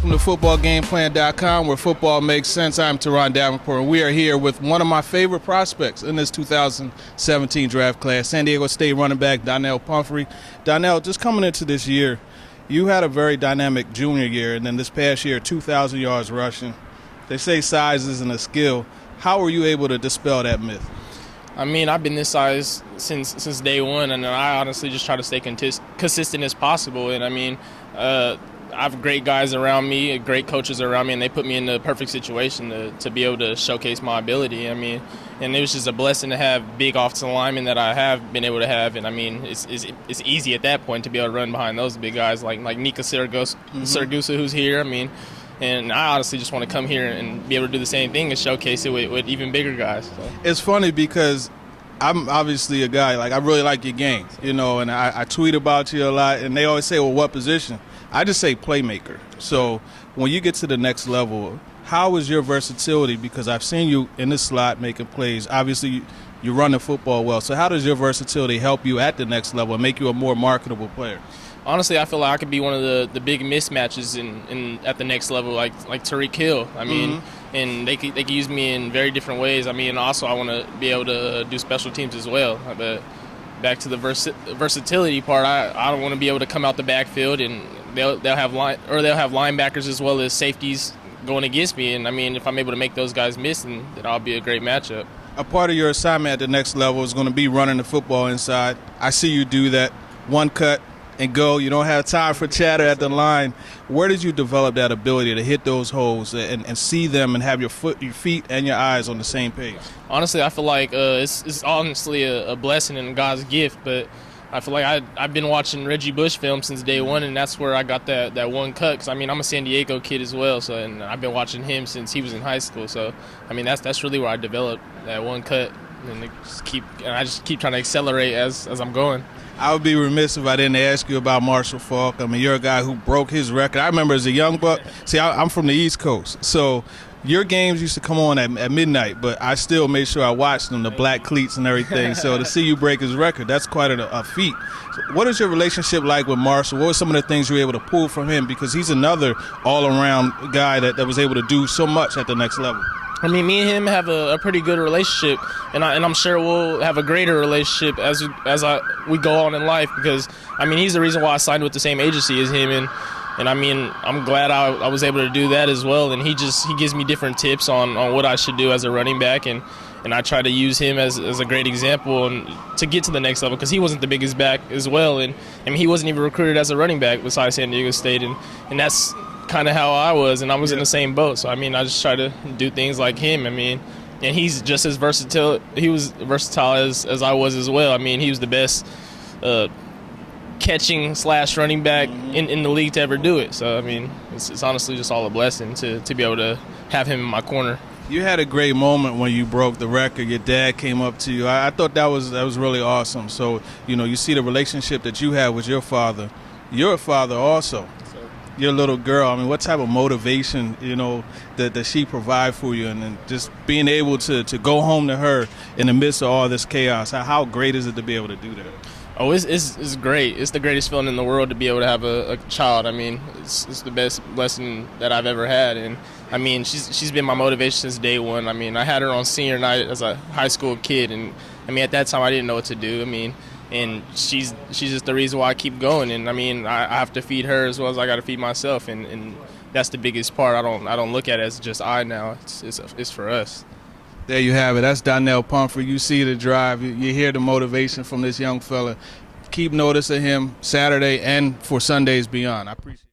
welcome to footballgameplan.com, where football makes sense. I'm Teron Davenport, and we are here with one of my favorite prospects in this 2017 draft class, San Diego State running back Donnel Pumphrey. Donnel, just coming into this year, you had a very dynamic junior year, and then this past year, 2,000 yards rushing. They say size isn't a skill. How were you able to dispel that myth? I mean, I've been this size since day one, and I honestly just try to stay consistent as possible. And I mean, I have great guys around me, great coaches around me, and they put me in the perfect situation to be able to showcase my ability. I mean, and it was just a blessing to have big offensive linemen that I have been able to have. And I mean, it's easy at that point to be able to run behind those big guys like Nika Siragusa, who's here. I mean, and I honestly just want to come here and be able to do the same thing and showcase it with even bigger guys. So. It's funny because I'm obviously a guy, I really like your game, and I tweet about you a lot, and they always say, well, what position? I just say playmaker. So when you get to the next level, how is your versatility? Because I've seen you in the slot making plays. Obviously, you run the football well. So how does your versatility help you at the next level and make you a more marketable player? Honestly, I feel like I could be one of the big mismatches in at the next level, like Tariq Hill. I mean, and they could use me in very different ways. I mean, also I want to be able to do special teams as well. But back to the versatility part, I want to be able to come out the backfield, and they'll have linebackers as well as safeties going against me. And I mean, if I'm able to make those guys miss, then I'll be a great matchup. A part of your assignment at the next level is going to be running the football inside. I see you do that. One cut and go. You don't have time for chatter at the line. Where did you develop that ability to hit those holes and see them and have your feet and your eyes on the same page? Honestly, I feel like it's honestly a blessing and God's gift, but I feel like I've been watching Reggie Bush film since day one, and that's where I got that one cut. Because I mean, I'm a San Diego kid as well, and I've been watching him since he was in high school. So I mean, that's really where I developed that one cut, and I just keep trying to accelerate as I'm going. I would be remiss if I didn't ask you about Marshall Faulk. I mean, you're a guy who broke his record. I remember as a young buck. See, I'm from the East Coast, so your games used to come on at midnight, but I still made sure I watched them, the black cleats and everything. So to see you break his record, that's quite a feat. So what is your relationship like with Marshall? What were some of the things you were able to pull from him? Because he's another all-around guy that was able to do so much at the next level. I mean, me and him have a pretty good relationship, and I'm sure we'll have a greater relationship as we go on in life, because, I mean, he's the reason why I signed with the same agency as him, and I mean, I'm glad I was able to do that as well, and he gives me different tips on what I should do as a running back, and I try to use him as a great example and to get to the next level, because he wasn't the biggest back as well, and I mean, he wasn't even recruited as a running back besides San Diego State, and that's kind of how I was, and I was in the same boat. So I mean, I just try to do things like him. I mean, and he's just as versatile. He was versatile as I was as well. I mean, he was the best catching / running back in the league to ever do it. So I mean, it's honestly just all a blessing to be able to have him in my corner. You had a great moment when you broke the record. Your dad came up to you. I thought that was really awesome. So you see the relationship that you have with your father. Your father also. Your little girl, I mean, what type of motivation, that she provide for you, and just being able to go home to her in the midst of all this chaos, how great is it to be able to do that? Oh, it's great. It's the greatest feeling in the world to be able to have a child. I mean, it's the best blessing that I've ever had, and I mean, she's been my motivation since day one. I mean, I had her on senior night as a high school kid, and I mean, at that time I didn't know what to do. I mean, and she's just the reason why I keep going. And I mean, I have to feed her as well as I got to feed myself, and that's the biggest part. I don't look at it as just I now. It's for us. There you have it. That's Donnel Pumphrey. You see the drive. You hear the motivation from this young fella. Keep notice of him Saturday and for Sundays beyond. I appreciate it.